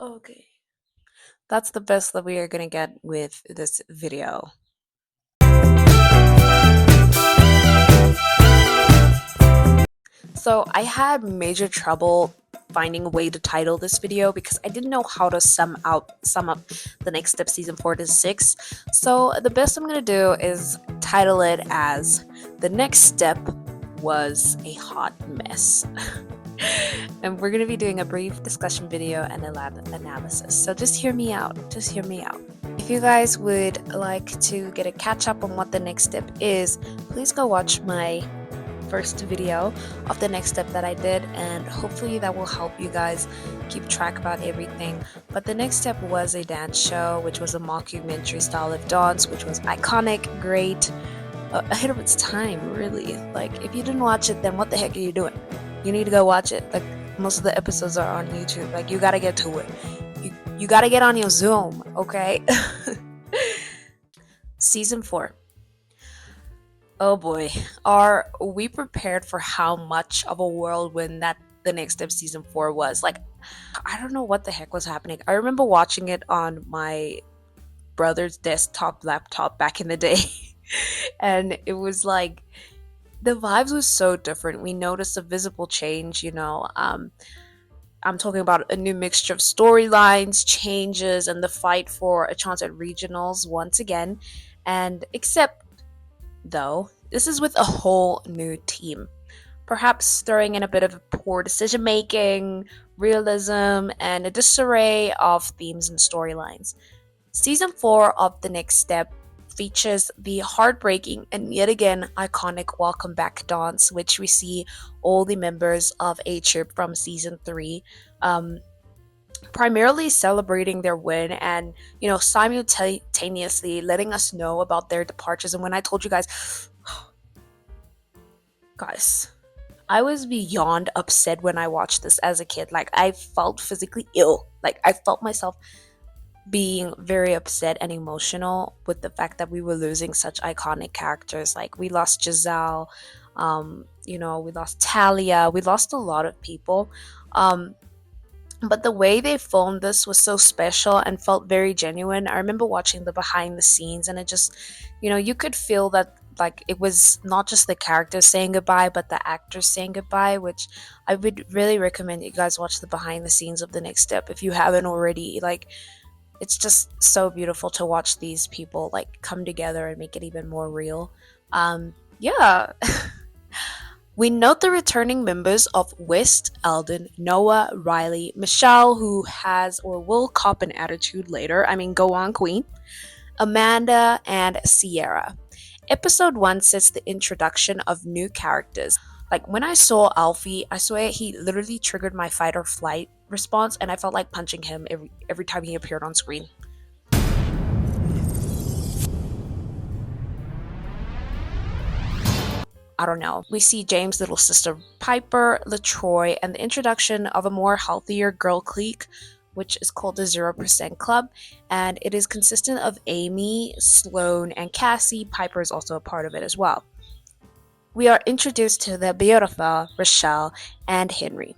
Okay. That's the best that we are gonna get with this video. So I had major trouble finding a way to title this video because I didn't know how to sum up the Next Step season 4 to 6. So the best I'm gonna do is title it as The Next Step Was a Hot Mess. And we're gonna be doing a brief discussion video and a lab analysis. So just hear me out. Just hear me out. If you guys would like to get a catch up on what the next step is, please go watch my first video of the next step that I did, and hopefully that will help you guys keep track about everything. But the next step was a dance show, which was a mockumentary style of dance, which was iconic, great, ahead of its time, really. Like, if you didn't watch it, then what the heck are you doing? You need to go watch it. Like, most of the episodes are on YouTube. Like, you gotta get to it. You gotta get on your Zoom, okay? Season 4. Oh boy, are we prepared for how much of a whirlwind that the Next Step season 4 was? Like, I don't know what the heck was happening. I remember watching it on my brother's desktop laptop back in the day. And it was like, the vibes was so different. We noticed a visible change, I'm talking about a new mixture of storylines, changes, and the fight for a chance at regionals once again. And except though, this is with a whole new team. Perhaps throwing in a bit of poor decision making, realism, and a disarray of themes and storylines. Season 4 of The Next Step features the heartbreaking and yet again iconic welcome back dance, which we see all the members of A Troop from season 3 primarily celebrating their win and simultaneously letting us know about their departures. And when I told you guys, I was beyond upset when I watched this as a kid. Like, I felt physically ill. Like, I felt myself being very upset and emotional with the fact that we were losing such iconic characters. Like, we lost Giselle, we lost Talia, we lost a lot of people. But the way they filmed this was so special and felt very genuine. I remember watching the behind the scenes, and it just, you could feel that, like, it was not just the characters saying goodbye, but the actors saying goodbye, which I would really recommend you guys watch the behind the scenes of The Next Step if you haven't already. Like, it's just so beautiful to watch these people, like, come together and make it even more real. Yeah. We note the returning members of West, Eldon, Noah, Riley, Michelle, who has or will cop an attitude later. I mean, go on, Queen. Amanda, and Sierra. Episode 1 sets the introduction of new characters. Like, when I saw Alfie, I swear he literally triggered my fight or flight response, and I felt like punching him every time he appeared on screen. I don't know. We see James' little sister Piper, LaTroy, and the introduction of a more healthier girl clique, which is called the 0% Club, and it is consistent of Amy, Sloane, and Cassie. Piper is also a part of it as well. We are introduced to the beautiful Rochelle and Henry.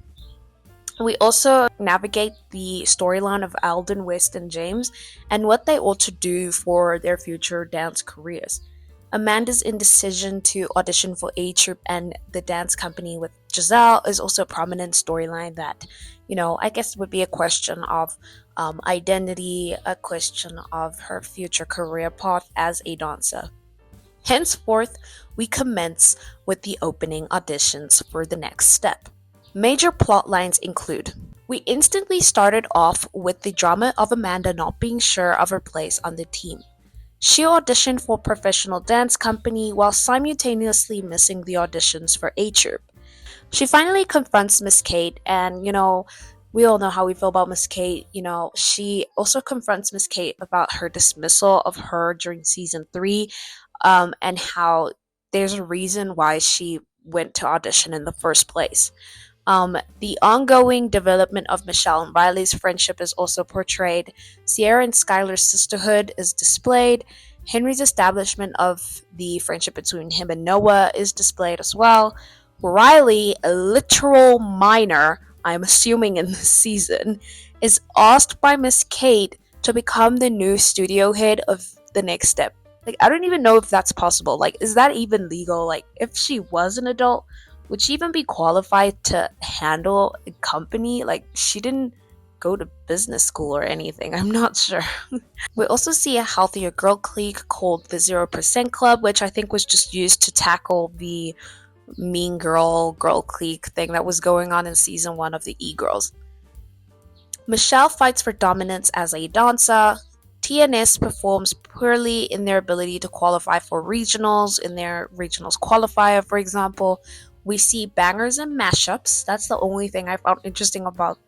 We also navigate the storyline of Alden, West, and James, and what they ought to do for their future dance careers. Amanda's indecision to audition for A Troop and the dance company with Giselle is also a prominent storyline that, I guess would be a question of identity, a question of her future career path as a dancer. Henceforth, we commence with the opening auditions for the next step. Major plot lines include: we instantly started off with the drama of Amanda not being sure of her place on the team. She auditioned for professional dance company while simultaneously missing the auditions for A Troop. She finally confronts Miss Kate, and we all know how we feel about Miss Kate. She also confronts Miss Kate about her dismissal of her during season 3, and how there's a reason why she went to audition in the first place. The ongoing development of Michelle and Riley's friendship is also portrayed. Sierra and Skylar's sisterhood is displayed. Henry's establishment of the friendship between him and Noah is displayed as well. Riley, a literal minor, I'm assuming in this season, is asked by Miss Kate to become the new studio head of the Next Step. Like, I don't even know if that's possible. Like, is that even legal? Like, if she was an adult, would she even be qualified to handle a company? Like, she didn't go to business school or anything. I'm not sure. We also see a healthier girl clique called the 0% Club, which I think was just used to tackle the mean girl clique thing that was going on in season 1 of the E-Girls. Michelle fights for dominance as a dancer. TNS performs poorly in their ability to qualify for regionals, in their regionals qualifier, for example. We see bangers and mashups. That's the only thing I found interesting about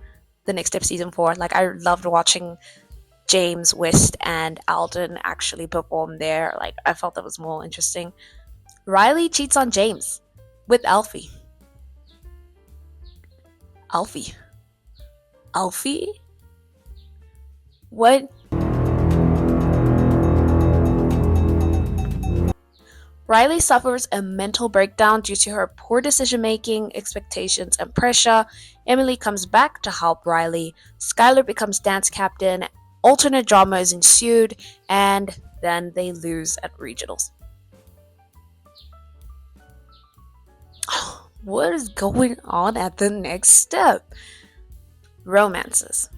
the Next Step season 4. Like, I loved watching James, West, and Alden actually perform there. Like, I felt that was more interesting. Riley cheats on James with Alfie. Alfie? Alfie? What? Riley suffers a mental breakdown due to her poor decision making, expectations, and pressure. Emily comes back to help Riley. Skylar becomes dance captain. Alternate drama is ensued, and then they lose at regionals. What is going on at the Next Step? Romances.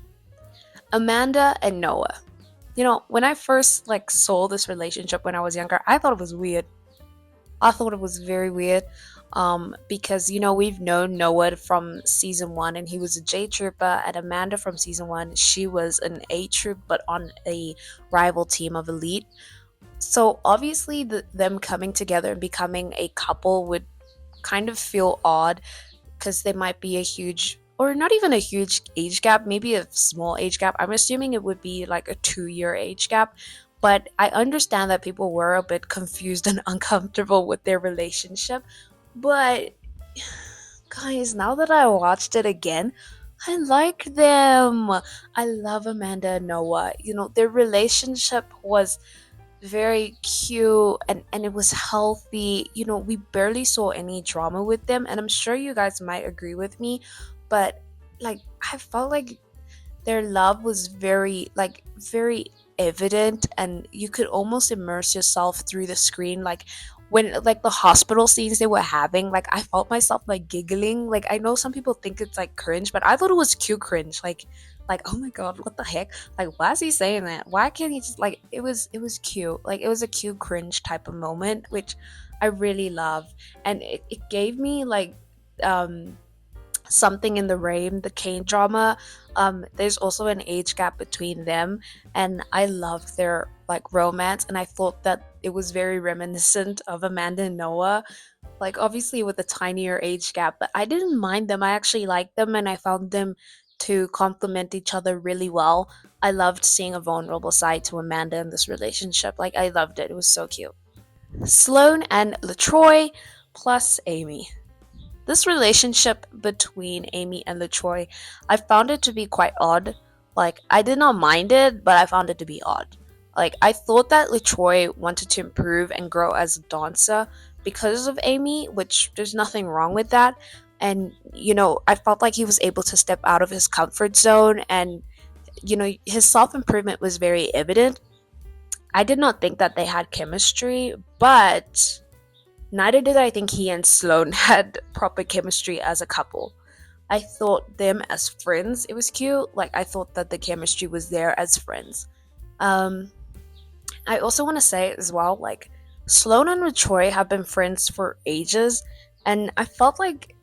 Amanda and Noah. You know, when I first saw this relationship when I was younger, I thought it was weird. I thought it was very weird. Because we've known Noah from season 1 and he was a J trooper, and Amanda from season 1, she was an A troop but on a rival team of Elite. So obviously them coming together and becoming a couple would kind of feel odd, because there might be a huge, or not even a huge age gap, maybe a small age gap. I'm assuming it would be like a 2-year age gap. But I understand that people were a bit confused and uncomfortable with their relationship. But guys, now that I watched it again, I like them. I love Amanda and Noah. Their relationship was very cute, and it was healthy. We barely saw any drama with them, and I'm sure you guys might agree with me, but I felt like their love was very evident, and you could almost immerse yourself through the screen. Like, when the hospital scenes they were having, I felt myself giggling. I know some people think it's cringe, but I thought it was cute cringe. Oh my god, what the heck? Why is he saying that? Why can't he just it was cute. It was a cute cringe type of moment, which I really loved. And it gave me Something in the Rain, the Kane drama. There's also an age gap between them, and I loved their romance, and I thought that it was very reminiscent of Amanda and Noah. Obviously with a tinier age gap, but I didn't mind them. I actually liked them, and I found them to complement each other really well. I loved seeing a vulnerable side to Amanda in this relationship. I loved it. It was so cute. Sloane and LaTroy plus Amy. This relationship between Amy and LaTroy, I found it to be quite odd. I did not mind it, but I found it to be odd. I thought that LaTroy wanted to improve and grow as a dancer because of Amy, which there's nothing wrong with that. And, I felt like he was able to step out of his comfort zone, and, his self improvement was very evident. I did not think that they had chemistry, but neither did I think he and Sloane had proper chemistry as a couple. I thought them as friends, it was cute. I thought that the chemistry was there as friends. I also want to say as well, Sloane and LaTroy have been friends for ages, and I felt like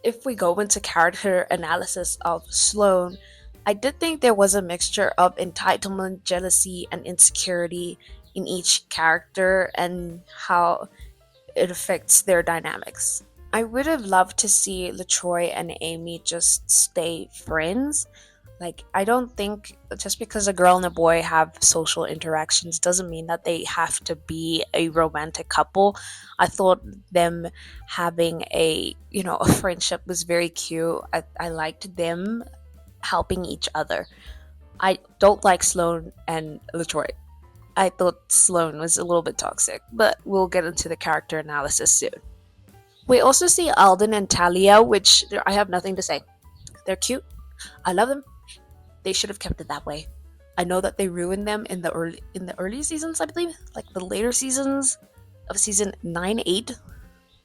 if we go into character analysis of Sloane, I did think there was a mixture of entitlement, jealousy, and insecurity in each character, and how it affects their dynamics. I would have loved to see LaTroy and Amy just stay friends. I don't think just because a girl and a boy have social interactions doesn't mean that they have to be a romantic couple. I thought them having a friendship was very cute. I liked them helping each other. I don't like Sloane and LaTroy. I thought Sloane was a little bit toxic, but we'll get into the character analysis soon. We also see Alden and Talia, which I have nothing to say. They're cute. I love them. They should have kept it that way. I know that they ruined them in the early seasons, I believe, like the later seasons of season 9, 8.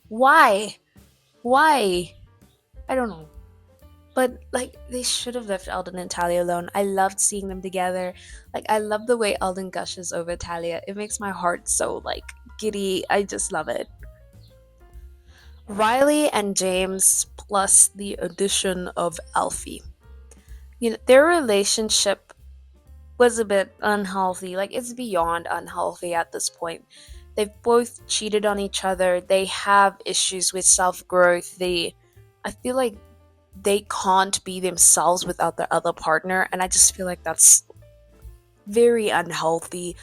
Why? Why? I don't know. But like they should have left Alden and Talia alone. I loved seeing them together. Like I love the way Alden gushes over Talia. It makes my heart so like giddy. I just love it. Riley and James plus the addition of Alfie. Their relationship was a bit unhealthy. Like it's beyond unhealthy at this point. They've both cheated on each other. They have issues with self-growth. I feel like they can't be themselves without their other partner, and I just feel like that's very unhealthy.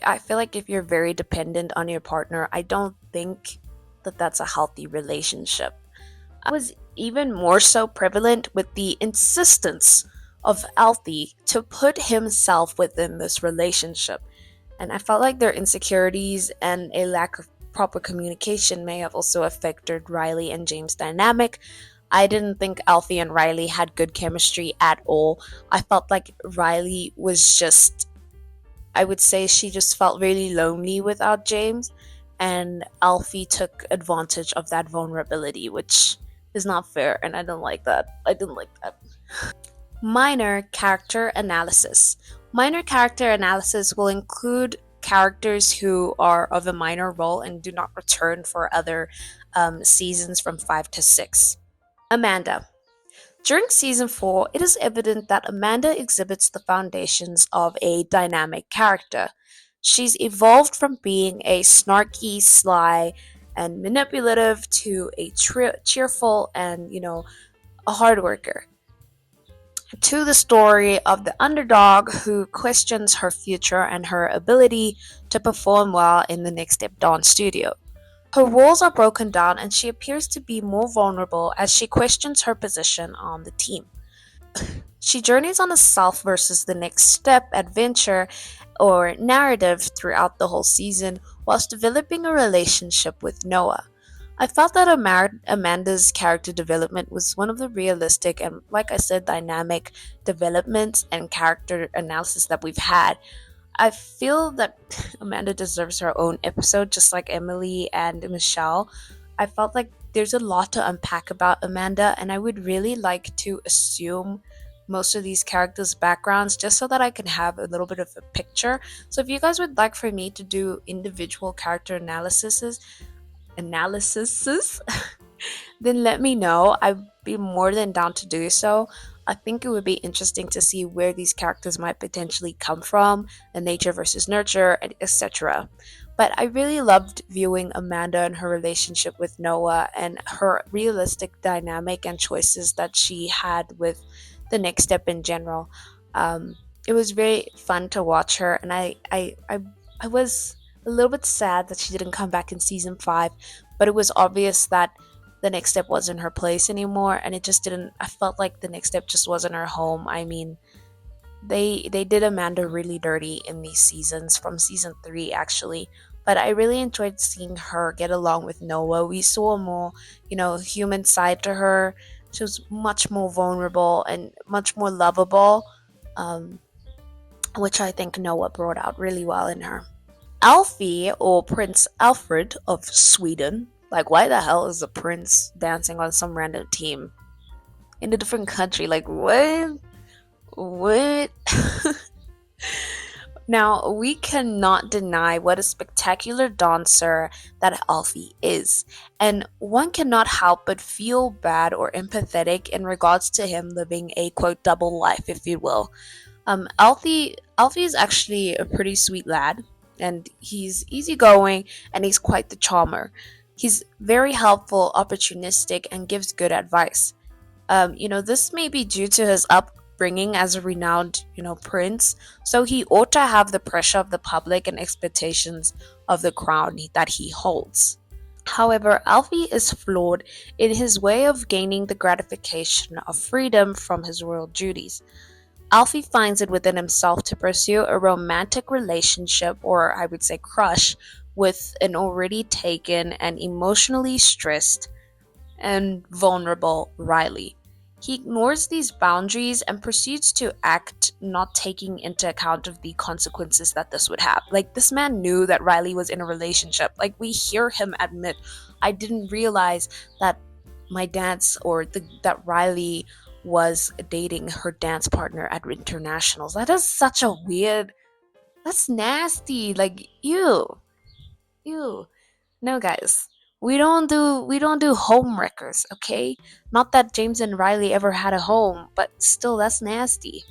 I feel like if you're very dependent on your partner, I don't think that that's a healthy relationship. I was even more so prevalent with the insistence of Alfie to put himself within this relationship. And I felt like their insecurities and a lack of proper communication may have also affected Riley and James' dynamic. I didn't think Alfie and Riley had good chemistry at all. I felt like Riley was just, I would say she just felt really lonely without James, and Alfie took advantage of that vulnerability, which is not fair, and I don't like that. I didn't like that. Minor character analysis. Minor character analysis will include characters who are of a minor role and do not return for other seasons from 5 to 6. Amanda. During season 4, it is evident that Amanda exhibits the foundations of a dynamic character. She's evolved from being a snarky, sly, and manipulative to a cheerful and, a hard worker. To the story of the underdog who questions her future and her ability to perform well in the Next Step dance studio. Her walls are broken down and she appears to be more vulnerable as she questions her position on the team. She journeys on a self versus the next step adventure or narrative throughout the whole season whilst developing a relationship with Noah. I felt that Amanda's character development was one of the realistic and, like I said, dynamic developments and character analysis that we've had. I feel that Amanda deserves her own episode, just like Emily and Michelle. I felt like there's a lot to unpack about Amanda, and I would really like to assume most of these characters' backgrounds just so that I can have a little bit of a picture. So if you guys would like for me to do individual character analyses, then let me know. I'd be more than down to do so. I think it would be interesting to see where these characters might potentially come from, the nature versus nurture, etc. But I really loved viewing Amanda and her relationship with Noah and her realistic dynamic and choices that she had with the next step in general. It was very fun to watch her, and I was a little bit sad that she didn't come back in season 5, but it was obvious that the next step wasn't her place anymore, and it just didn't. I felt like the next step just wasn't her home. I mean, they did Amanda really dirty in these seasons, from season 3 actually. But I really enjoyed seeing her get along with Noah. We saw a more, human side to her. She was much more vulnerable and much more lovable, which I think Noah brought out really well in her. Alfie, or Prince Alfred of Sweden. Like, why the hell is a prince dancing on some random team in a different country? Like, what? What? Now, we cannot deny what a spectacular dancer that Alfie is, and one cannot help but feel bad or empathetic in regards to him living a quote double life, if you will. Alfie is actually a pretty sweet lad, and he's easygoing, and he's quite the charmer. He's very helpful, opportunistic, and gives good advice. This may be due to his upbringing as a renowned, prince, so he ought to have the pressure of the public and expectations of the crown that he holds. However, Alfie is flawed in his way of gaining the gratification of freedom from his royal duties. Alfie finds it within himself to pursue a romantic relationship, or I would say crush, with an already taken and emotionally stressed and vulnerable Riley. He ignores these boundaries and proceeds to act not taking into account of the consequences that this would have. Like, this man knew that Riley was in a relationship. Like, we hear him admit, I didn't realize that my dance or that Riley was dating her dance partner at internationals. That is such a weird, that's nasty. Like, ew. No, guys, we don't do home wreckers, okay? Not that James and Riley ever had a home, but still, that's nasty.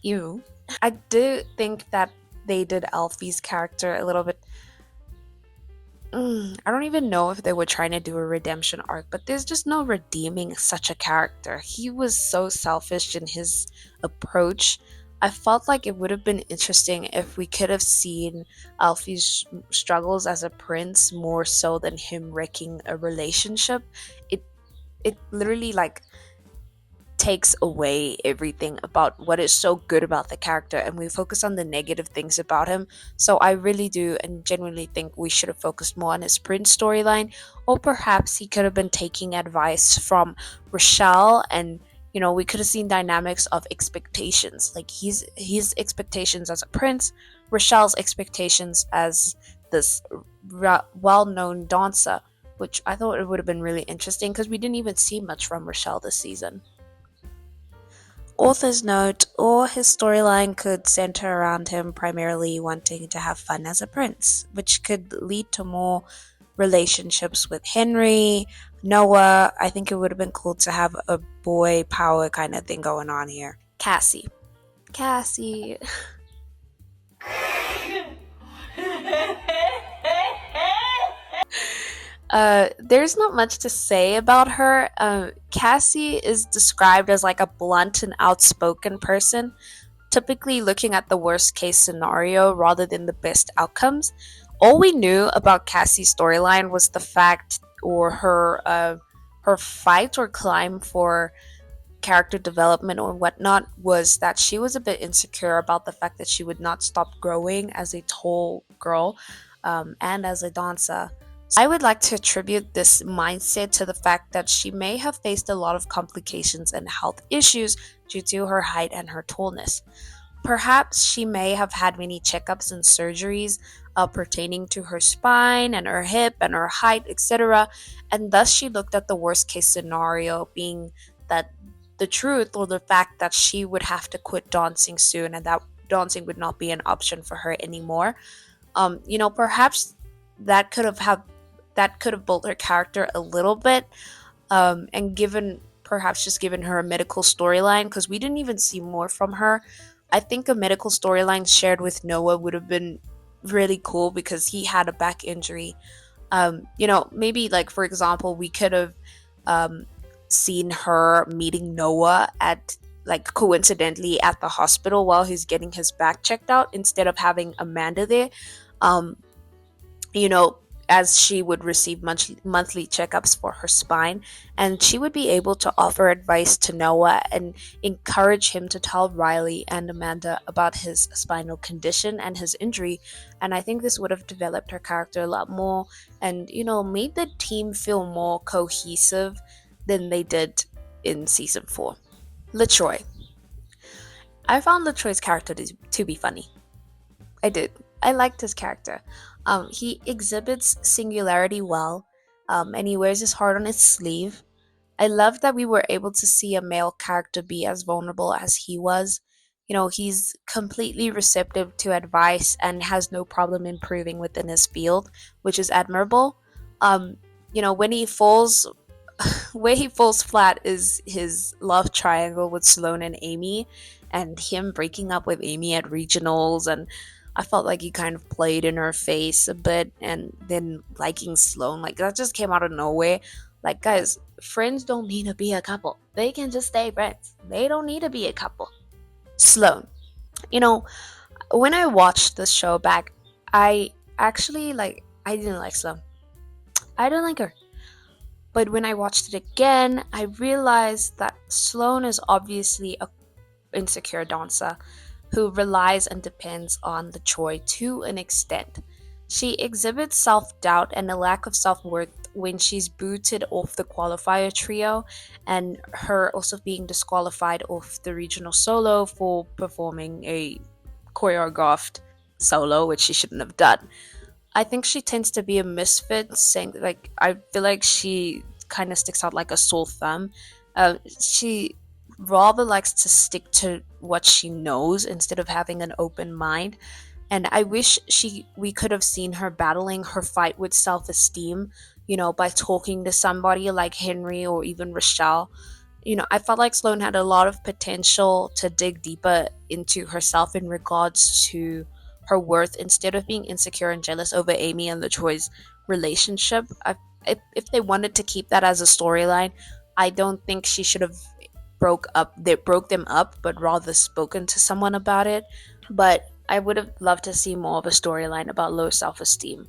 Ew. I do think that they did Alfie's character a little bit. I don't even know if they were trying to do a redemption arc, but there's just no redeeming such a character. He was so selfish in his approach. I felt like it would have been interesting if we could have seen Alfie's struggles as a prince more so than him wrecking a relationship. It it literally like takes away everything about what is so good about the character, and we focus on the negative things about him. So I really do and genuinely think we should have focused more on his prince storyline, or perhaps he could have been taking advice from Rochelle, and we could have seen dynamics of expectations, like his expectations as a prince, Rochelle's expectations as this well-known dancer, which I thought it would have been really interesting because we didn't even see much from Rochelle this season. Author's note, or his storyline could center around him primarily wanting to have fun as a prince, which could lead to more relationships with Henry, Noah. I think it would have been cool to have a boy power kind of thing going on here. Cassie. Cassie. There's not much to say about her. Cassie is described as like a blunt and outspoken person, typically looking at the worst case scenario rather than the best outcomes. All we knew about Cassie's storyline was the fact, or her fight or climb for character development or whatnot, was that she was a bit insecure about the fact that she would not stop growing as a tall girl, and as a dancer. I would like to attribute this mindset to the fact that she may have faced a lot of complications and health issues due to her height and her tallness. Perhaps she may have had many checkups and surgeries pertaining to her spine and her hip and her height, etc. And thus she looked at the worst case scenario being that the truth, or the fact that she would have to quit dancing soon and that dancing would not be an option for her anymore. Perhaps that could have built her character a little bit, and given her a medical storyline, because we didn't even see more from her. I think a medical storyline shared with Noah would have been really cool because he had a back injury. Maybe, like, for example, we could have seen her meeting Noah at, like, coincidentally at the hospital while he's getting his back checked out, instead of having Amanda there. um, you know, as she would receive monthly checkups for her spine, and she would be able to offer advice to Noah and encourage him to tell Riley and Amanda about his spinal condition and his injury. And I think this would have developed her character a lot more and, made the team feel more cohesive than they did in season 4. LaTroy. I found LaTroy's character to be funny. I did. I liked his character. He exhibits singularity well, and he wears his heart on his sleeve. I love that we were able to see a male character be as vulnerable as he was. He's completely receptive to advice and has no problem improving within his field, which is admirable. When he falls, where he falls flat is his love triangle with Sloane and Amy, and him breaking up with Amy at regionals. And I felt like he kind of played in her face a bit, and then liking Sloane, like, that just came out of nowhere. Like, guys, friends don't need to be a couple. They can just stay friends. They don't need to be a couple. Sloane. When I watched this show back, I actually, I didn't like Sloane. I don't like her. But when I watched it again, I realized that Sloane is obviously a insecure dancer who relies and depends on LaTroy to an extent. She exhibits self doubt and a lack of self worth when she's booted off the qualifier trio, and her also being disqualified off the regional solo for performing a choreographed solo, which she shouldn't have done. I think she tends to be a misfit, saying like I feel like she kind of sticks out like a sore thumb. She rather likes to stick to what she knows instead of having an open mind, and I wish she we could have seen her battling her fight with self-esteem, by talking to somebody like Henry or even Rochelle. I felt like Sloane had a lot of potential to dig deeper into herself in regards to her worth instead of being insecure and jealous over Amy and LaTroy's relationship. If they wanted to keep that as a storyline, I don't think she should have broke them up, but rather spoken to someone about it. But I would have loved to see more of a storyline about low self esteem,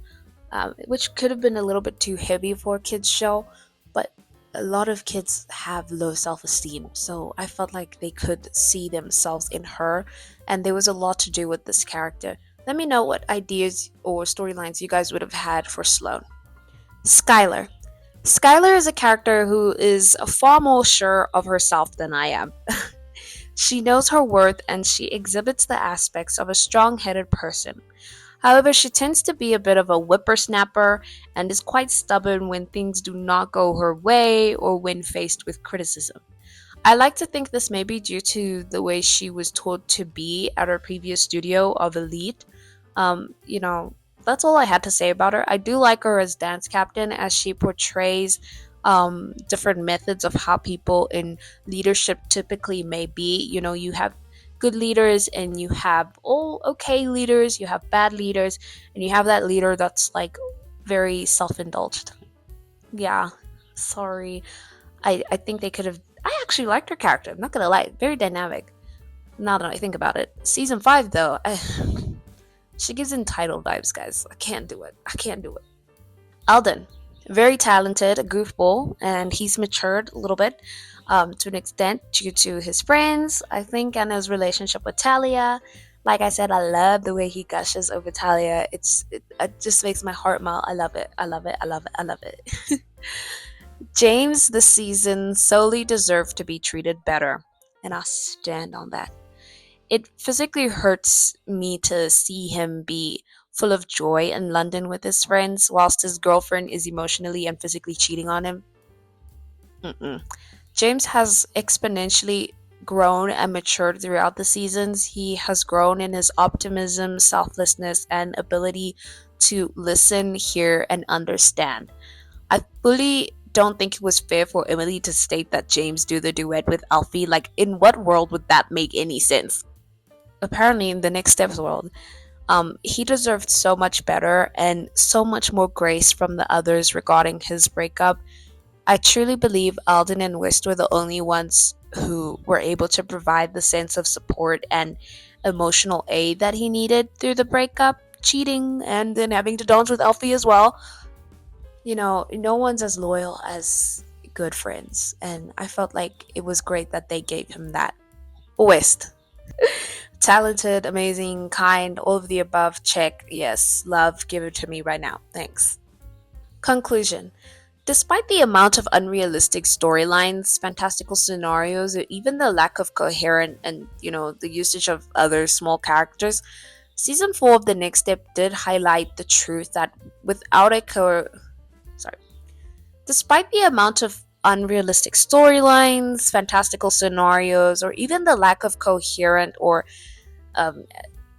which could have been a little bit too heavy for a kids' show. But a lot of kids have low self esteem, so I felt like they could see themselves in her, and there was a lot to do with this character. Let me know what ideas or storylines you guys would have had for Sloane. Skylar. Skylar is a character who is far more sure of herself than I am. She knows her worth and she exhibits the aspects of a strong headed person. However, she tends to be a bit of a whippersnapper and is quite stubborn when things do not go her way or when faced with criticism. I like to think this may be due to the way she was told to be at her previous studio of Elite. Um, you know, that's all I had to say about her. I do like her as dance captain as she portrays different methods of how people in leadership typically may be. You have good leaders and you have all okay leaders, you have bad leaders, and you have that leader that's like very self indulged. Yeah, sorry. I think they could have. I actually liked her character. I'm not gonna lie, very dynamic. Now that I think about it, season 5 though, she gives entitled vibes, guys. I can't do it. I can't do it. Alden, very talented, a goofball, and he's matured a little bit to an extent due to his friends, I think, and his relationship with Talia. Like I said, I love the way he gushes over Talia. It just makes my heart melt. I love it. I love it. I love it. I love it. James this season solely deserved to be treated better, and I stand on that. It physically hurts me to see him be full of joy in London with his friends, whilst his girlfriend is emotionally and physically cheating on him. Mm-mm. James has exponentially grown and matured throughout the seasons. He has grown in his optimism, selflessness, and ability to listen, hear, and understand. I fully don't think it was fair for Emily to state that James do the duet with Alfie. Like, in what world would that make any sense? Apparently, in the Next Steps world, he deserved so much better and so much more grace from the others regarding his breakup. I truly believe Alden and West were the only ones who were able to provide the sense of support and emotional aid that he needed through the breakup, cheating, and then having to dance with Alfie as well. No one's as loyal as good friends, and I felt like it was great that they gave him that. West. Talented, amazing, kind, all of the above, check. Yes, love, give it to me right now. Thanks. Conclusion. Despite the amount of unrealistic storylines, fantastical scenarios, or even the lack of coherent and, the usage of other small characters, season 4 of The Next Step did highlight the truth that without a sorry. Despite the amount of unrealistic storylines, fantastical scenarios, or even the lack of coherent um,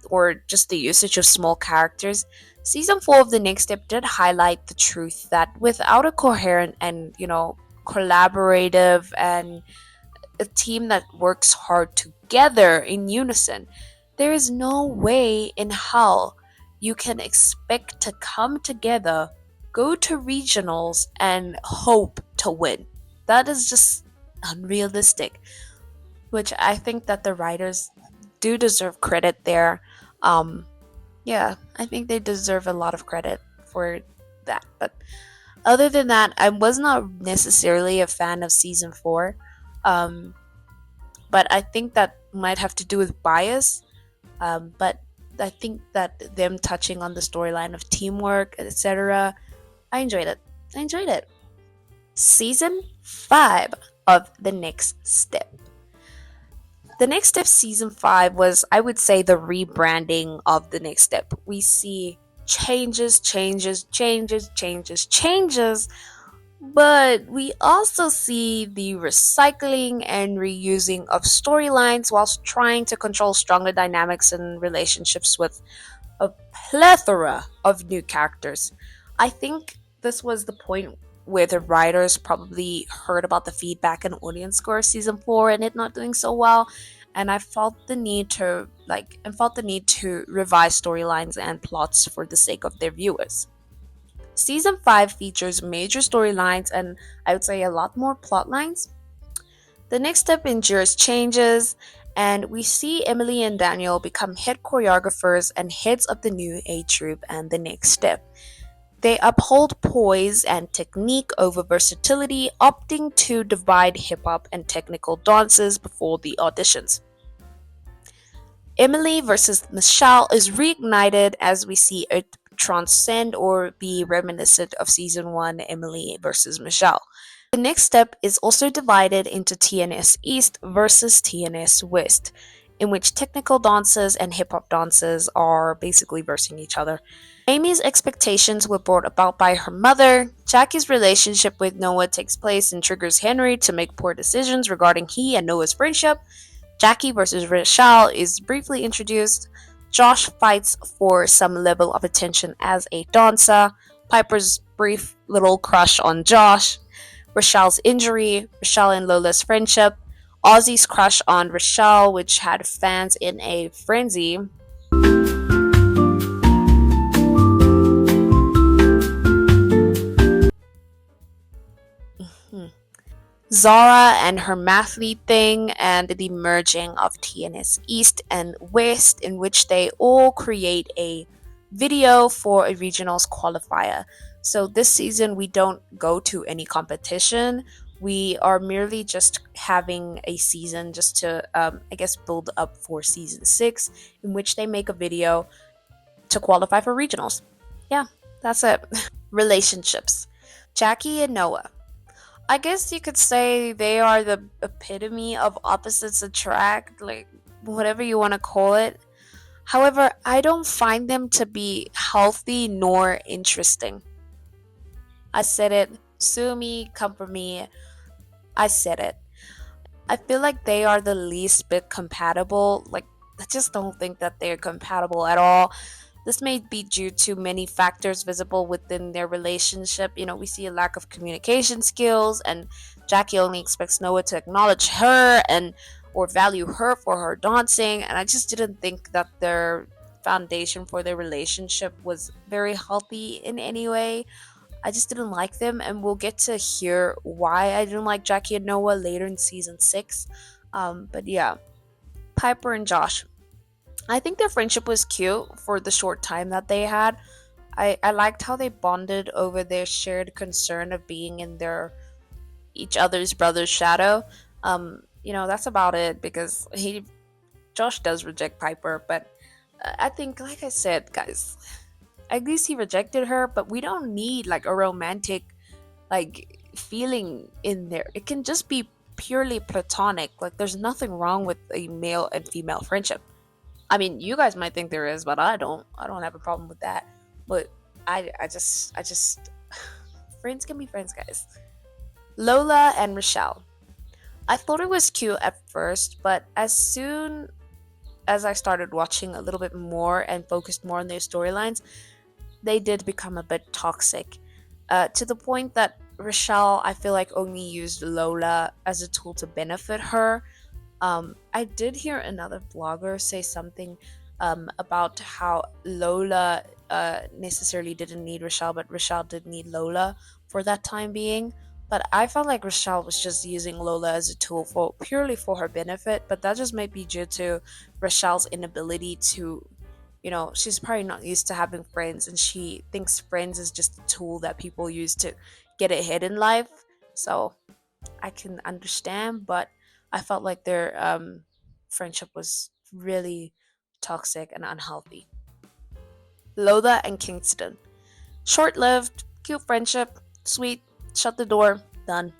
or just the usage of small characters, season 4 of The Next Step did highlight the truth that without a coherent and, collaborative and a team that works hard together in unison, there is no way in hell you can expect to come together, go to regionals, and hope to win. That is just unrealistic, which I think that the writers do deserve credit there. Um, yeah, I think they deserve a lot of credit for that. But other than that, I was not necessarily a fan of season 4. Um, but I think that might have to do with bias. But I think that them touching on the storyline of teamwork, etc. I enjoyed it. I enjoyed it. Season 5 of The Next Step. The Next Step season 5 was, I would say, the rebranding of The Next Step. We see changes, changes, changes, changes, changes, but we also see the recycling and reusing of storylines whilst trying to control stronger dynamics and relationships with a plethora of new characters. I think this was the point where the writers probably heard about the feedback and audience score of season 4 and it not doing so well, and I felt the need to revise storylines and plots for the sake of their viewers. Season 5 features major storylines and, I would say, a lot more plot lines. The next step endures changes, and we see Emily and Daniel become head choreographers and heads of the new A Troop and the next step. They uphold poise and technique over versatility, opting to divide hip hop and technical dances before the auditions. Emily versus Michelle is reignited as we see it transcend or be reminiscent of season 1 Emily versus Michelle. The next step is also divided into TNS East versus TNS West, in which technical dances and hip hop dances are basically versing each other. Amy's expectations were brought about by her mother. Jackie's relationship with Noah takes place and triggers Henry to make poor decisions regarding he and Noah's friendship. Jackie versus Rachel is briefly introduced. Josh fights for some level of attention as a dancer. Piper's brief little crush on Josh. Rachel's injury, Rachel and Lola's friendship, Ozzy's crush on Rachel, which had fans in a frenzy. Hmm. Zara and her mathlete thing, and the merging of TNS East and West, in which they all create a video for a regionals qualifier. So this season, we don't go to any competition. We are merely just having a season just to, I guess, build up for season 6, in which they make a video to qualify for regionals. Yeah, that's it. Relationships. Jackie and Noah. I guess you could say they are the epitome of opposites attract, like whatever you want to call it. However, I don't find them to be healthy nor interesting. I said it. Sue me, come for me. I said it. I feel like they are the least bit compatible. Like, I just don't think that they're compatible at all. This may be due to many factors visible within their relationship. We see a lack of communication skills, and Jackie only expects Noah to acknowledge her and or value her for her dancing. And I just didn't think that their foundation for their relationship was very healthy in any way. I just didn't like them, and we'll get to hear why I didn't like Jackie and Noah later in season 6. But yeah, Piper and Josh. I think their friendship was cute for the short time that they had. I liked how they bonded over their shared concern of being in their each other's brother's shadow. That's about it because Josh does reject Piper, but I think, like I said, guys, at least he rejected her, but we don't need like a romantic like feeling in there. It can just be purely platonic. Like there's nothing wrong with a male and female friendship. I mean, you guys might think there is, but I don't. I don't have a problem with that. But I just friends can be friends, guys. Lola and Rochelle. I thought it was cute at first, but as soon as I started watching a little bit more and focused more on their storylines, they did become a bit toxic. To the point that Rochelle, I feel like, only used Lola as a tool to benefit her. I did hear another blogger say something about how Lola necessarily didn't need Rochelle, but Rochelle did need Lola for that time being. But I felt like Rochelle was just using Lola as a tool for purely for her benefit. But that just might be due to Rochelle's inability to, she's probably not used to having friends, and she thinks friends is just a tool that people use to get ahead in life. So I can understand, but I felt like their friendship was really toxic, and unhealthy. Lola and Kingston. Short lived, cute friendship, sweet, shut the door, done.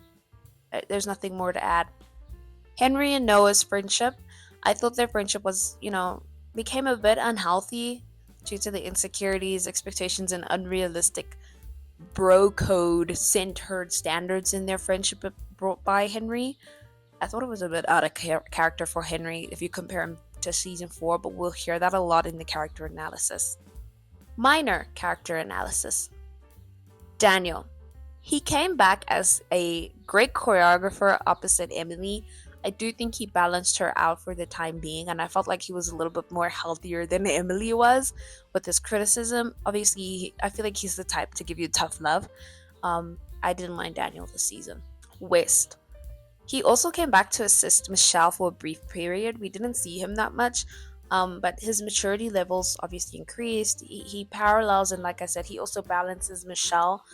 There's nothing more to add. Henry and Noah's friendship. I thought their friendship was, became a bit unhealthy due to the insecurities, expectations, and unrealistic bro code centered standards in their friendship brought by Henry. I thought it was a bit out of character for Henry if you compare him to season 4, but we'll hear that a lot in the character analysis. Minor character analysis. Daniel. He came back as a great choreographer opposite Emily. I do think he balanced her out for the time being, and I felt like he was a little bit more healthier than Emily was with his criticism. Obviously, I feel like he's the type to give you tough love. I didn't mind Daniel this season. West. He also came back to assist Michelle for a brief period. We didn't see him that much, but his maturity levels obviously increased. He parallels, and like I said, he also balances Michelle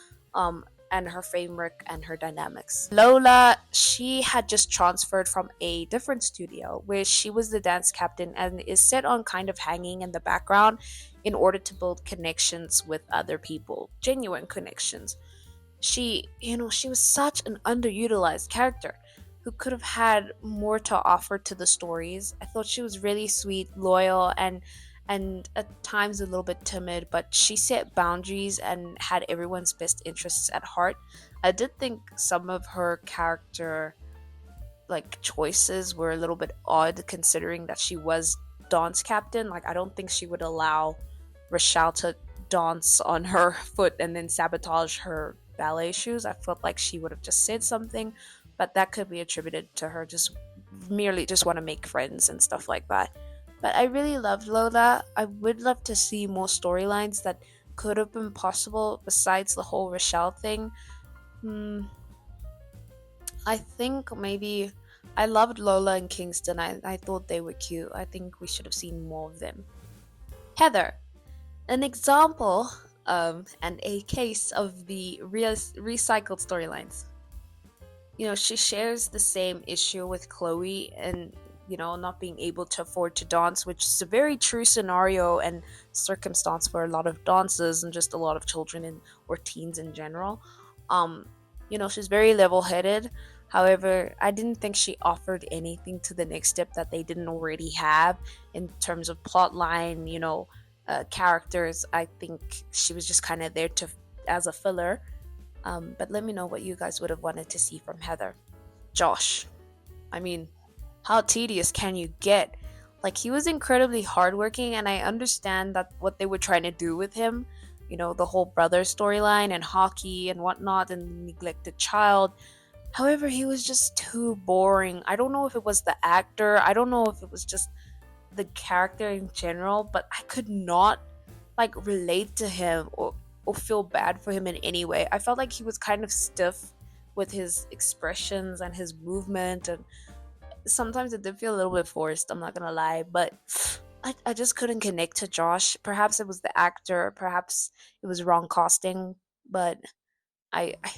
and her framework and her dynamics. Lola, she had just transferred from a different studio where she was the dance captain and is set on kind of hanging in the background in order to build connections with other people, genuine connections. She was such an underutilized character who could have had more to offer to the stories. I thought she was really sweet, loyal, and at times a little bit timid, but she set boundaries and had everyone's best interests at heart. I did think some of her character choices were a little bit odd considering that she was dance captain. Like I don't think she would allow Rochelle to dance on her foot and then sabotage her ballet shoes. I felt like she would have just said something, but that could be attributed to her just merely just want to make friends and stuff like that. But I really loved Lola. I would love to see more storylines that could have been possible besides the whole Rochelle thing. Hmm, I think maybe I loved Lola and Kingston. I thought they were cute. I think we should have seen more of them. Heather, an example and a case of the recycled storylines. She shares the same issue with Chloe and, not being able to afford to dance, which is a very true scenario and circumstance for a lot of dancers and just a lot of children or teens in general. Um, she's very level headed. However, I didn't think she offered anything to the next step that they didn't already have in terms of plot line, characters. I think she was just kind of there to as a filler. But let me know what you guys would have wanted to see from Heather. Josh. I mean, how tedious can you get? Like, he was incredibly hardworking, and I understand that what they were trying to do with him, the whole brother storyline and hockey and whatnot, and the neglected child. However, he was just too boring. I don't know if it was the actor, I don't know if it was just the character in general, but I could not relate to him or feel bad for him in any way. I felt like he was kind of stiff with his expressions and his movement, and sometimes it did feel a little bit forced, I'm not gonna lie, but I just couldn't connect to Josh. Perhaps it was the actor, perhaps it was wrong casting, but I I,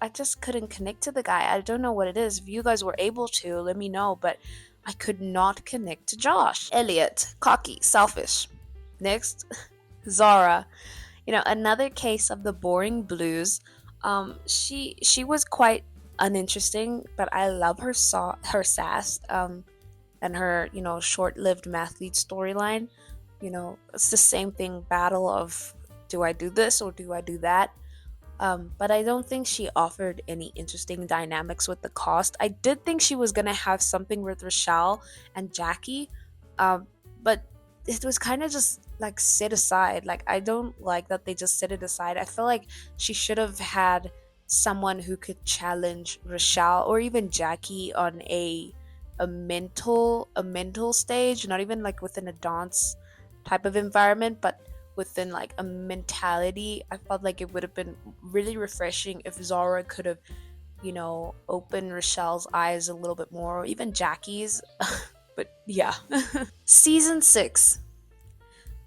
I just couldn't connect to the guy. I don't know what it is. If you guys were able to, let me know, but I could not connect to Josh. Elliot, cocky, selfish. Next, Zara. Another case of the boring blues. She was quite uninteresting, but I love her sass and her short-lived mathlete storyline. It's the same thing, battle of do I do this or do I do that. But I don't think she offered any interesting dynamics with the cast. I did think she was gonna have something with Rochelle and Jackie, but it was kind of just set aside. I don't like that they just set it aside. I feel like she should have had someone who could challenge Rochelle or even Jackie on a mental stage, not even within a dance type of environment, but within a mentality. I felt like it would have been really refreshing if Zara could have opened Rochelle's eyes a little bit more, or even Jackie's. But yeah. Season 6.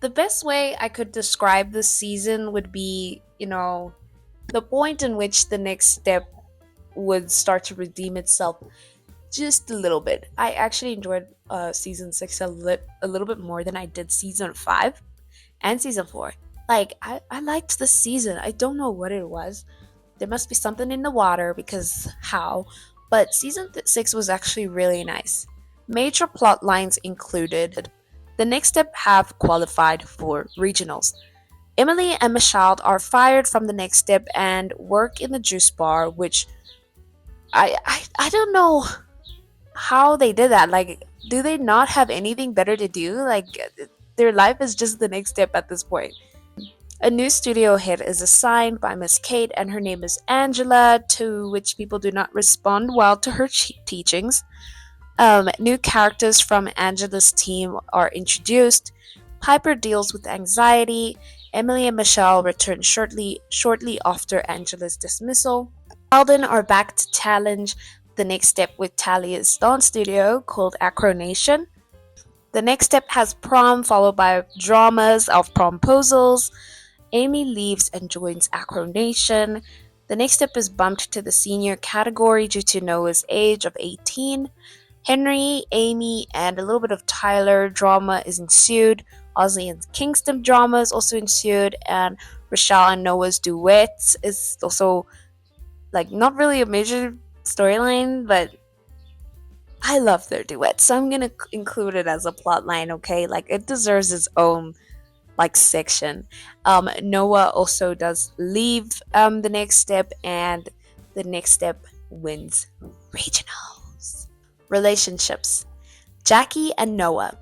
The best way I could describe this season would be, the point in which the next step would start to redeem itself. just a little bit. I actually enjoyed season 6 a little bit more than I did season 5 and season 4. Like, I liked the season. I don't know what it was. There must be something in the water because how? But season 6 was actually really nice. Major plot lines included the next step have qualified for regionals. Emily and Michelle are fired from the next step and work in the juice bar, which I don't know how they did that. Like, do they not have anything better to do? Like, their life is just the next step at this point. A new studio head is assigned by Miss Kate, and her name is Angela, to which people do not respond well to her teachings. New characters from Angela's team are introduced. Piper deals with anxiety. Emily and Michelle return shortly after Angela's dismissal. Alden are back to challenge the next step with Talia's dance studio called Acronation. The next step has prom, followed by dramas of promposals. Amy leaves and joins Acronation. The next step is bumped to the senior category due to Noah's age of 18. Henry, Amy, and a little bit of Tyler drama is ensued. Ozzy and Kingston drama is also ensued, and Rochelle and Noah's duet is also like not really a major storyline, but I love their duet, so I'm gonna include it as a plot line. Okay, like it deserves its own like section. Noah also does leave the next step, and the next step wins regionals. Relationships. Jackie and Noah.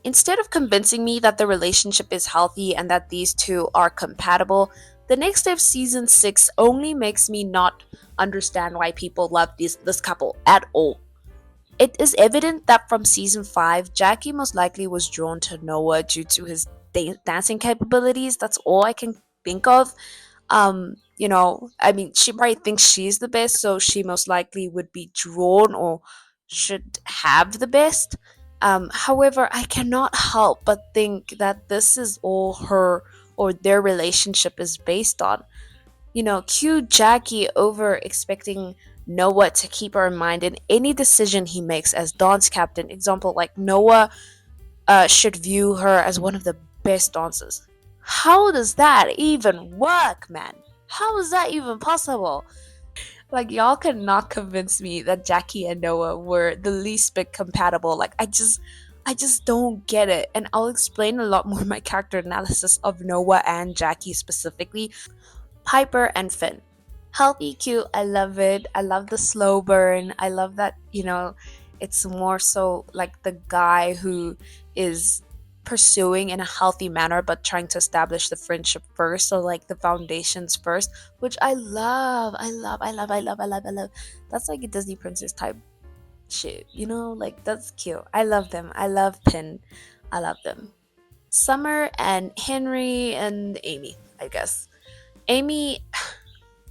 Instead of convincing me that the relationship is healthy and that these two are compatible, the next step season 6 only makes me not understand why people love this couple at all. It is evident that from season 5, Jackie most likely was drawn to Noah due to his dancing capabilities. That's all I can think of. I mean, she probably thinks she's the best, so she most likely would be drawn or should have the best. However, I cannot help but think that this is all her or their relationship is based on. Cue Jackie over expecting Noah to keep her in mind in any decision he makes as dance captain. Example, like Noah should view her as one of the best dancers. How does that even work, man? How is that even possible? Like, y'all cannot convince me that Jackie and Noah were the least bit compatible. Like, I just don't get it. And I'll explain a lot more in my character analysis of Noah and Jackie specifically. Piper and Finn. Healthy, cute, I love it. I love the slow burn. I love that, it's more so like the guy who is pursuing in a healthy manner but trying to establish the friendship first, so like the foundations first, which I love. I love. That's like a Disney princess type shit, like that's cute. I love them. I love Pin. I love them. Summer and Henry and Amy, I guess. Amy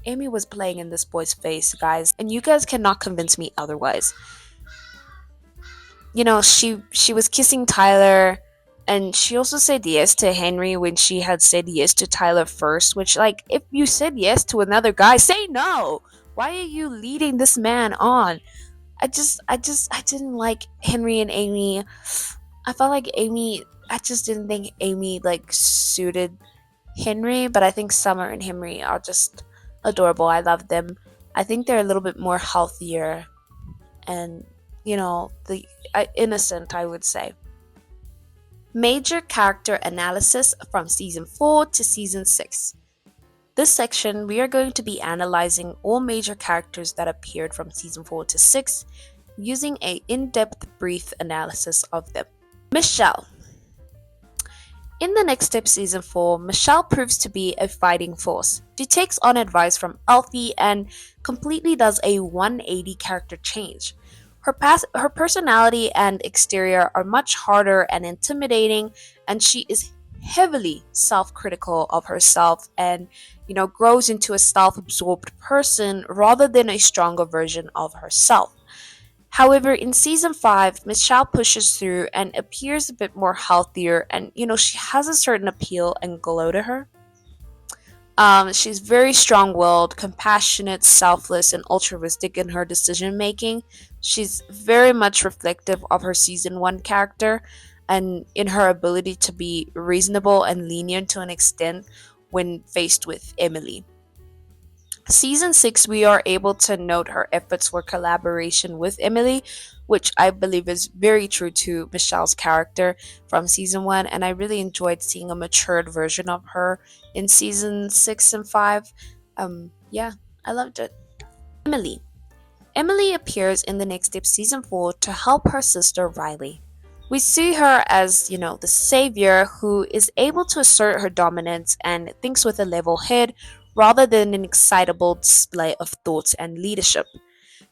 was playing in this boy's face, guys, and you guys cannot convince me otherwise. She was kissing Tyler, and she also said yes to Henry when she had said yes to Tyler first, which, like, if you said yes to another guy, say no. Why are you leading this man on? I didn't like Henry and Amy. I felt like I just didn't think Amy like suited Henry, but I think Summer and Henry are just adorable. I love them. I think they're a little bit more healthier and, the innocent, I would say. Major character analysis from season 4 to season 6. This section, we are going to be analyzing all major characters that appeared from season 4 to 6 using an in-depth brief analysis of them. Michelle. In the Next Step Season 4, Michelle proves to be a fighting force. She takes on advice from Alfie and completely does a 180 character change. Her personality and exterior are much harder and intimidating, and she is heavily self-critical of herself and, grows into a self-absorbed person rather than a stronger version of herself. However, in season 5, Michelle pushes through and appears a bit more healthier, and she has a certain appeal and glow to her. She's very strong willed, compassionate, selfless, and altruistic in her decision making, She's very much reflective of her season 1 character and in her ability to be reasonable and lenient to an extent when faced with Emily. Season 6, we are able to note her efforts for collaboration with Emily, which I believe is very true to Michelle's character from season 1, and I really enjoyed seeing a matured version of her in season 6 and 5. Yeah, I loved it. Emily. Emily appears in the Next Step season 4 to help her sister Riley. We see her as, the savior who is able to assert her dominance and thinks with a level head rather than an excitable display of thoughts and leadership.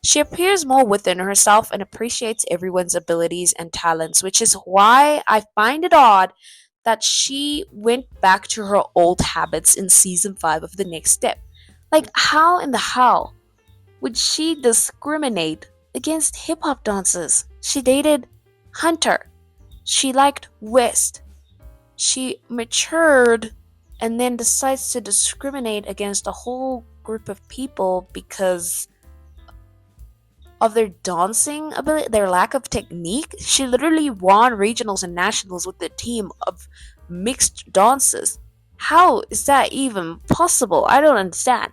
She appears more within herself and appreciates everyone's abilities and talents, which is why I find it odd that she went back to her old habits in season 5 of the Next Step. Like, how in the hell would she discriminate against hip hop dancers? She dated Hunter. She liked West. She matured and then decides to discriminate against a whole group of people because of their dancing ability, their lack of technique. She literally won regionals and nationals with a team of mixed dancers. How is that even possible? I don't understand.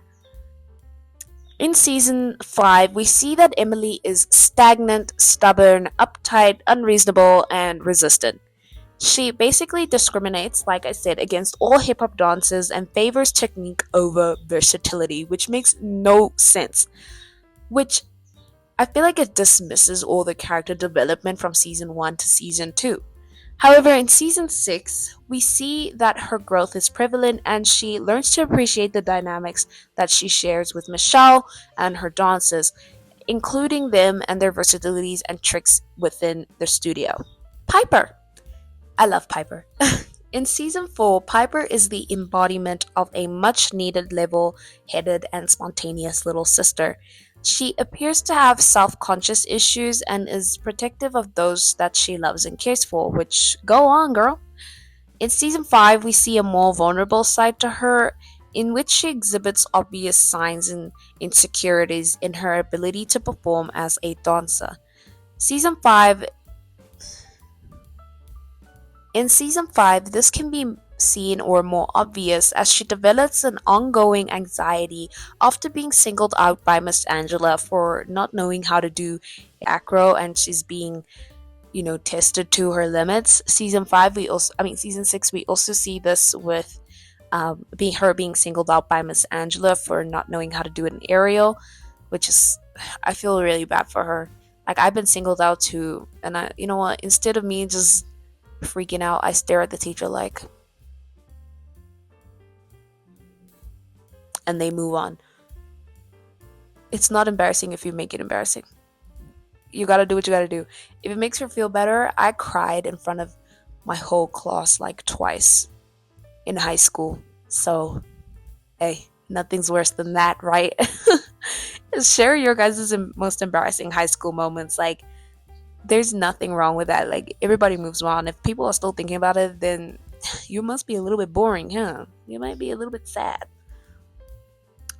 In season 5, we see that Emily is stagnant, stubborn, uptight, unreasonable, and resistant. She basically discriminates, like I said, against all hip hop dancers and favors technique over versatility, which makes no sense. Which I feel like it dismisses all the character development from season 1 to season 2. However, in season 6, we see that her growth is prevalent and she learns to appreciate the dynamics that she shares with Michelle and her dancers, including them and their versatilities and tricks within the studio. Piper. I love Piper. In season 4, Piper is the embodiment of a much needed level headed and spontaneous little sister. She appears to have self conscious issues and is protective of those that she loves and cares for, which go on, girl. In season 5, we see a more vulnerable side to her, in which she exhibits obvious signs and insecurities in her ability to perform as a dancer. Season 5 In season 5, this can be seen or more obvious as she develops an ongoing anxiety after being singled out by Miss Angela for not knowing how to do acro, and she's being, tested to her limits. Season 6, we also see this with being singled out by Miss Angela for not knowing how to do an aerial, which is, I feel really bad for her. Like, I've been singled out too, and you know what? Instead of me just freaking out, I stare at the teacher like, and they move on. It's not embarrassing if you make it embarrassing. You gotta do what you gotta do. If it makes her feel better, I cried in front of my whole class like twice in high school. So, hey, nothing's worse than that, right? Share your guys' most embarrassing high school moments. Like, there's nothing wrong with that. Like, everybody moves on. If people are still thinking about it, then you must be a little bit boring, huh? You might be a little bit sad.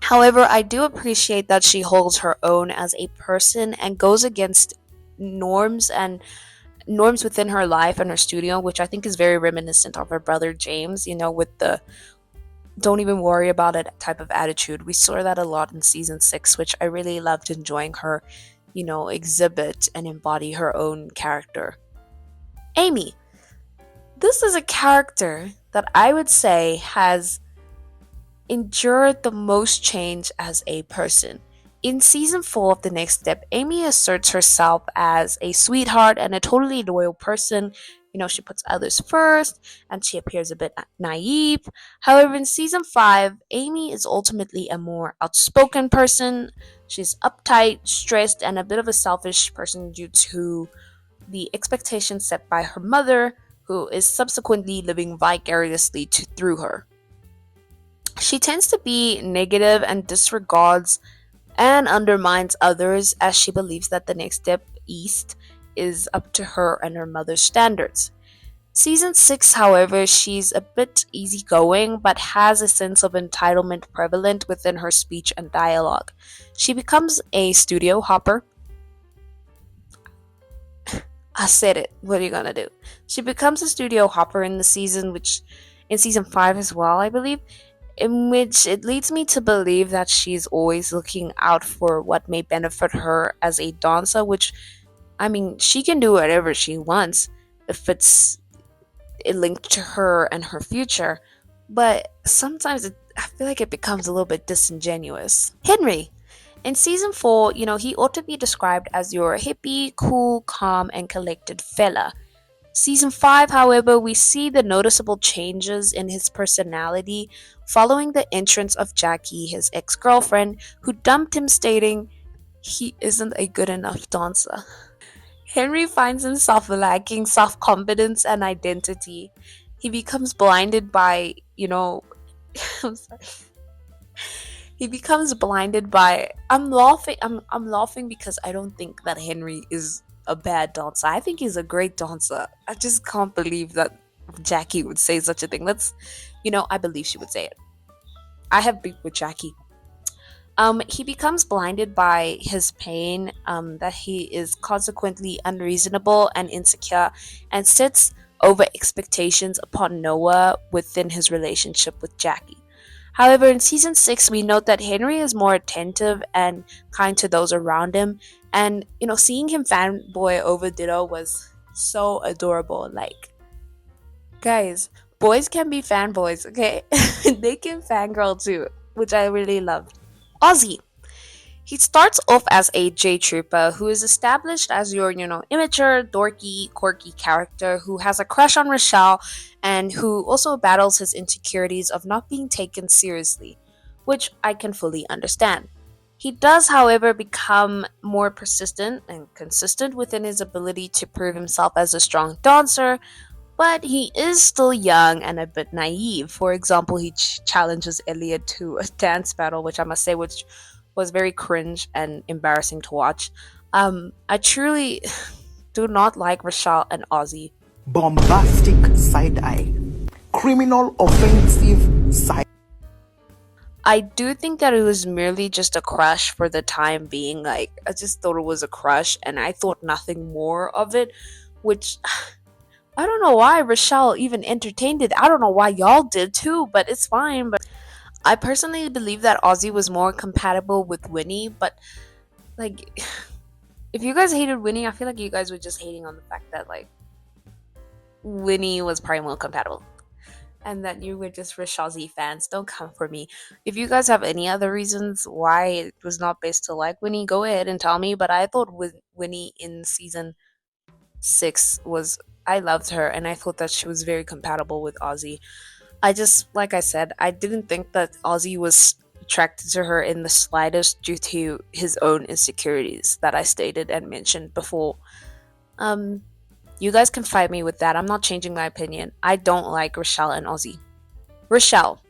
However, I do appreciate that she holds her own as a person and goes against norms and norms within her life and her studio, which I think is very reminiscent of her brother James, with the don't even worry about it type of attitude. We saw that a lot in season 6, which I really loved enjoying her, exhibit and embody her own character. Amy. This is a character that I would say has endured the most change as a person. In season 4 of The Next Step, Amy asserts herself as a sweetheart and a totally loyal person. She puts others first and she appears a bit naive. However, in season 5, Amy is ultimately a more outspoken person. She's uptight, stressed, and a bit of a selfish person due to the expectations set by her mother, who is subsequently living vicariously through her. She tends to be negative and disregards and undermines others as she believes that the next step east is up to her and her mother's standards. Season 6, however, she's a bit easygoing but has a sense of entitlement prevalent within her speech and dialogue. She becomes a studio hopper I said it. What are you gonna do? She becomes a studio hopper in the season, which in season 5 as well, I believe, in which it leads me to believe that she's always looking out for what may benefit her as a dancer, which, I mean, she can do whatever she wants if it's linked to her and her future, but sometimes I feel like it becomes a little bit disingenuous. Henry. In season 4, he ought to be described as your hippie, cool, calm, and collected fella. Season 5, however, we see the noticeable changes in his personality following the entrance of Jackie, his ex girlfriend, who dumped him, stating he isn't a good enough dancer. Henry finds himself lacking self confidence and identity. He becomes blinded by, I'm sorry. He becomes blinded by. I'm laughing. I'm laughing because I don't think that Henry is a bad dancer. I think he's a great dancer. I just can't believe that Jackie would say such a thing. I believe she would say it. I have beef with Jackie. He becomes blinded by his pain, that he is consequently unreasonable and insecure, and sets over expectations upon Noah within his relationship with Jackie. However, in season 6, we note that Henry is more attentive and kind to those around him, and seeing him fanboy over Ditto was so adorable. Like, guys, boys can be fanboys, okay? They can fangirl too, which I really loved. Ozzy. He starts off as a J Trooper who is established as your, immature, dorky, quirky character who has a crush on Rochelle and who also battles his insecurities of not being taken seriously, which I can fully understand. He does, however, become more persistent and consistent within his ability to prove himself as a strong dancer, but he is still young and a bit naive. For example, he challenges Elliot to a dance battle, which I must say, which was very cringe and embarrassing to watch. I truly do not like Rochelle and Ozzy. Bombastic side eye, criminal offensive side. I do think that it was merely just a crush for the time being. Like, I just thought it was a crush and I thought nothing more of it, which I don't know why Rochelle even entertained it. I don't know why y'all did too, but it's fine. But I personally believe that Ozzy was more compatible with Winnie, but like, if you guys hated Winnie, I feel like you guys were just hating on the fact that like Winnie was probably more compatible. And that you were just Rashazzi fans. Don't come for me. If you guys have any other reasons why it was not best to like Winnie, go ahead and tell me. But I thought with Winnie in season 6 was, I loved her and I thought that she was very compatible with Ozzy. I just, like I said, I didn't think that Ozzy was attracted to her in the slightest due to his own insecurities that I stated and mentioned before. You guys can fight me with that. I'm not changing my opinion. I don't like Rochelle and Ozzy. Rochelle,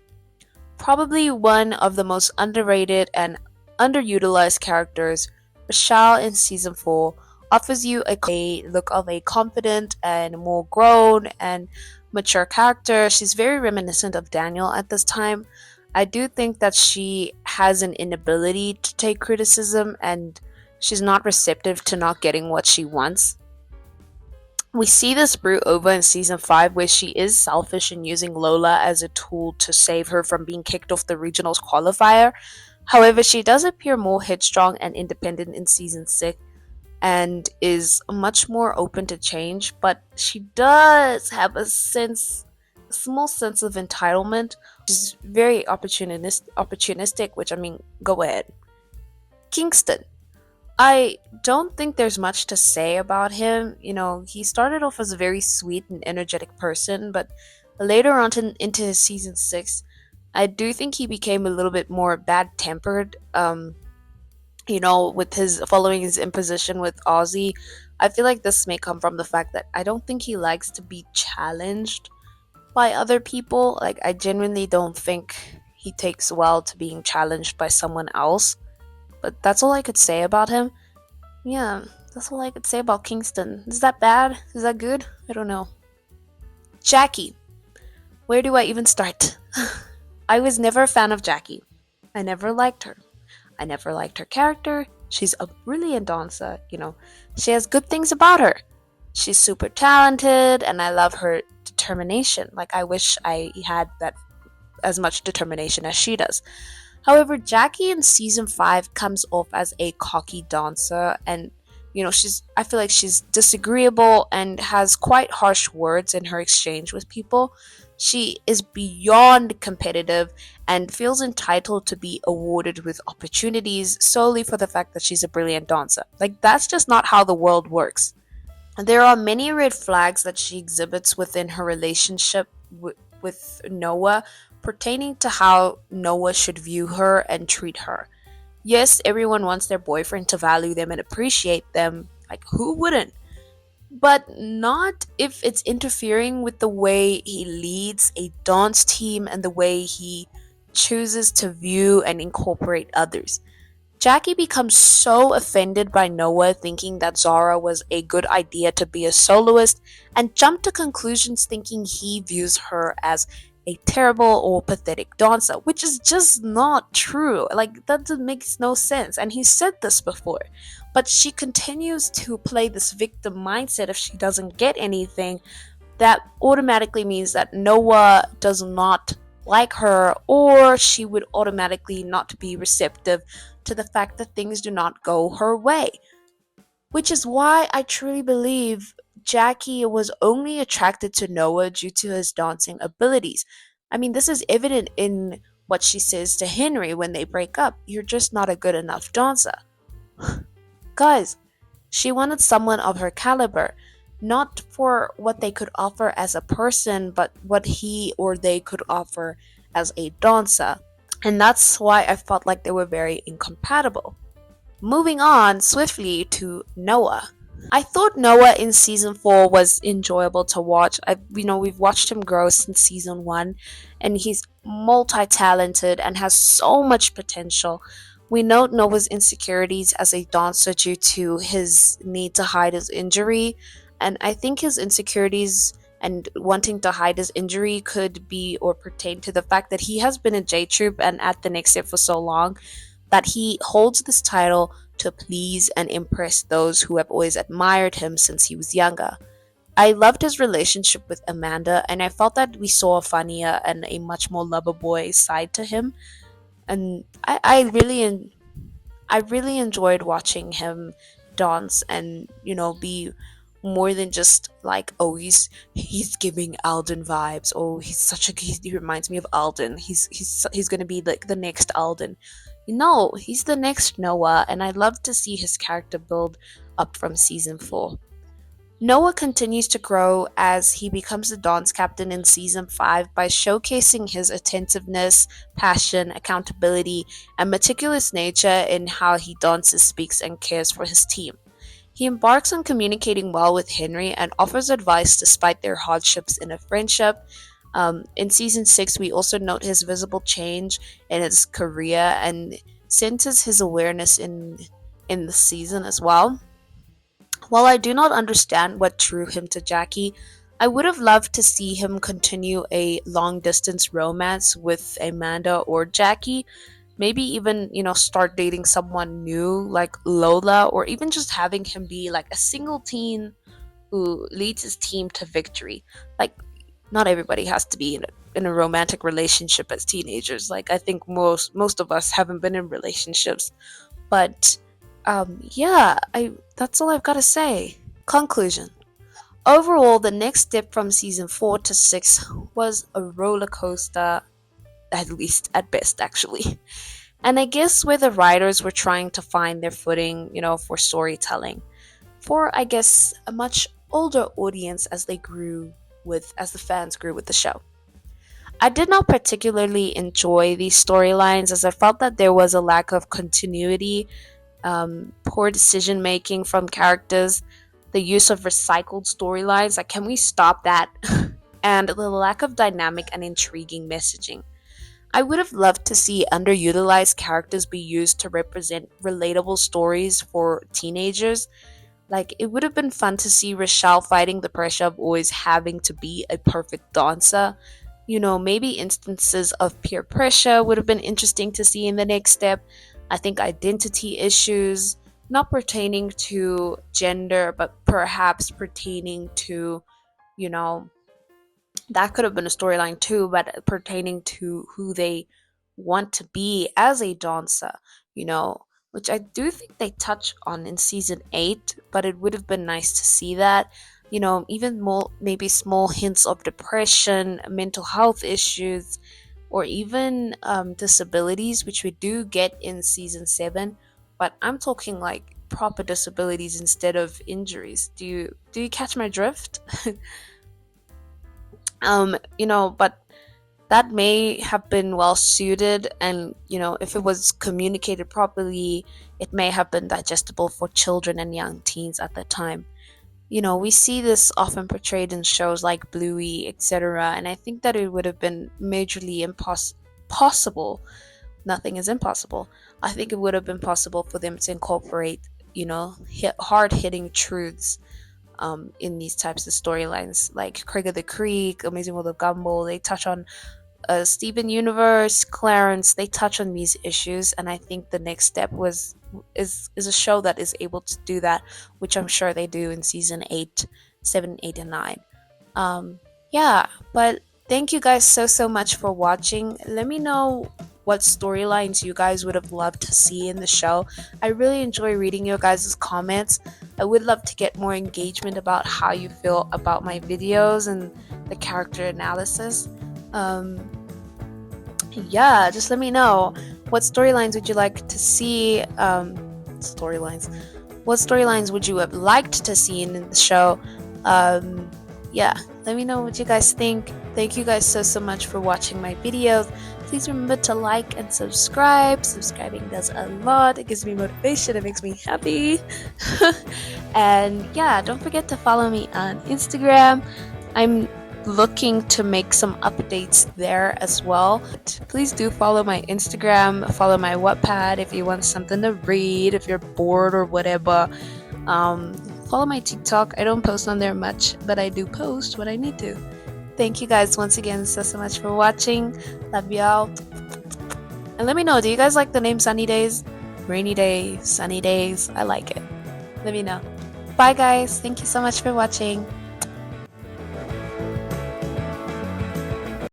probably one of the most underrated and underutilized characters. Rochelle in season 4 offers you a look of a confident and more grown and mature character. She's very reminiscent of Daniel at this time. I do think that she has an inability to take criticism and she's not receptive to not getting what she wants. We see this brew over in season 5 where she is selfish in using Lola as a tool to save her from being kicked off the regionals qualifier. However, she does appear more headstrong and independent in season 6 and is much more open to change, but she does have a small sense of entitlement. She's very opportunistic, which I mean, go ahead. Kingston. I don't think there's much to say about him. He started off as a very sweet and energetic person, but later on into his season 6, I do think he became a little bit more bad tempered. With his following his imposition with Ozzy. I feel like this may come from the fact that I don't think he likes to be challenged by other people. Like, I genuinely don't think he takes well to being challenged by someone else. But that's all I could say about him. Yeah, that's all I could say about Kingston. Is that bad? Is that good? I don't know. Jackie. Where do I even start? I was never a fan of Jackie. I never liked her. I never liked her character. She's a brilliant dancer, She has good things about her. She's super talented, and I love her determination. Like, I wish I had that as much determination as she does. However, Jackie in season 5 comes off as a cocky dancer, and I feel like she's disagreeable and has quite harsh words in her exchange with people. She is beyond competitive and feels entitled to be awarded with opportunities solely for the fact that she's a brilliant dancer. Like, that's just not how the world works. There are many red flags that she exhibits within her relationship with Noah, pertaining to how Noah should view her and treat her. Yes, everyone wants their boyfriend to value them and appreciate them. Like, who wouldn't? But not if it's interfering with the way he leads a dance team and the way he chooses to view and incorporate others. Jackie becomes so offended by Noah thinking that Zara was a good idea to be a soloist and jumped to conclusions thinking he views her as a terrible or pathetic dancer, which is just not true. Like, that makes no sense. And he said this before. But she continues to play this victim mindset if she doesn't get anything. That automatically means that Noah does not like her, or she would automatically not be receptive to the fact that things do not go her way. Which is why I truly believe Jackie was only attracted to Noah due to his dancing abilities. I mean, this is evident in what she says to Henry when they break up. You're just not a good enough dancer. Guys, she wanted someone of her caliber, not for what they could offer as a person, but what he or they could offer as a dancer. And that's why I felt like they were very incompatible. Moving on swiftly to Noah. I thought Noah in season 4 was enjoyable to watch. We've watched him grow since season 1, and he's multi-talented and has so much potential. We note Noah's insecurities as a dancer due to his need to hide his injury, and I think his insecurities and wanting to hide his injury could be or pertain to the fact that he has been in J Troop and at the Next Step for so long that he holds this title to please and impress those who have always admired him since he was younger. I loved his relationship with Amanda, and I felt that we saw a funnier and a much more lover boy side to him. And I really enjoyed watching him dance and be more than just like, oh, he's giving Alden vibes. Oh, he reminds me of Alden. He's gonna be like the next Alden. No, he's the next Noah, and I love to see his character build up from season 4. Noah continues to grow as he becomes the dance captain in season 5 by showcasing his attentiveness, passion, accountability, and meticulous nature in how he dances, speaks, and cares for his team. He embarks on communicating well with Henry and offers advice despite their hardships in a friendship. In season 6, we also note his visible change in his career and centers his awareness in the season as well. While I do not understand what drew him to Jackie, I would have loved to see him continue a long distance romance with Amanda or Jackie. Maybe even, start dating someone new like Lola, or even just having him be like a single teen who leads his team to victory. Like, not everybody has to be in a romantic relationship as teenagers. Like, I think most of us haven't been in relationships. But yeah, I that's all I've got to say. Conclusion. Overall, the next step from season 4 to 6 was a roller coaster, at least at best, actually. And I guess where the writers were trying to find their footing, for storytelling, for I guess a much older audience as the fans grew with the show. I did not particularly enjoy these storylines as I felt that there was a lack of continuity, poor decision making from characters, the use of recycled storylines. Like, can we stop that? And the lack of dynamic and intriguing messaging. I would have loved to see underutilized characters be used to represent relatable stories for teenagers. Like, it would have been fun to see Rochelle fighting the pressure of always having to be a perfect dancer. Maybe instances of peer pressure would have been interesting to see in the next step. I think identity issues, not pertaining to gender, but perhaps pertaining to, you know, that could have been a storyline too, but pertaining to who they want to be as a dancer, you know, which I do think they touch on in season 8, but it would have been nice to see that, you know, even more, maybe small hints of depression, mental health issues, or even disabilities, which we do get in season 7, but I'm talking like proper disabilities instead of injuries. Do you catch my drift? You know, but that may have been well suited, and you know, if it was communicated properly, it may have been digestible for children and young teens at the time. You know, we see this often portrayed in shows like Bluey, etc., and I think that it would have been majorly possible. Nothing is impossible. I think it would have been possible for them to incorporate, you know, hard hitting truths in these types of storylines, like Craig of the Creek, Amazing World of Gumball. They touch on Steven Universe, Clarence. They touch on these issues, and I think the next step is a show that is able to do that, which I'm sure they do in season 8, 7, 8, and 9. Yeah, but thank you guys so much for watching. Let me know what storylines you guys would have loved to see in the show. I really enjoy reading your guys' comments. I would love to get more engagement about how you feel about my videos and the character analysis. Um, yeah, just let me know. What storylines would you like to see? Storylines. What storylines would you have liked to see in the show? Um, yeah, let me know what you guys think. Thank you guys so much for watching my videos. Please remember to like and subscribe. Subscribing does a lot. It gives me motivation. It makes me happy. And yeah, don't forget to follow me on Instagram. I'm looking to make some updates there as well. Please do follow my Instagram, follow my Wattpad if you want something to read, if you're bored or whatever. Um, Follow my TikTok. I don't post on there much, but I do post when I need to. Thank you guys once again so much for watching. Love y'all. And let me know, do you guys like the name Sunny Days? Rainy Days, Sunny Days? I like it. Let me know. Bye guys. Thank you so much for watching.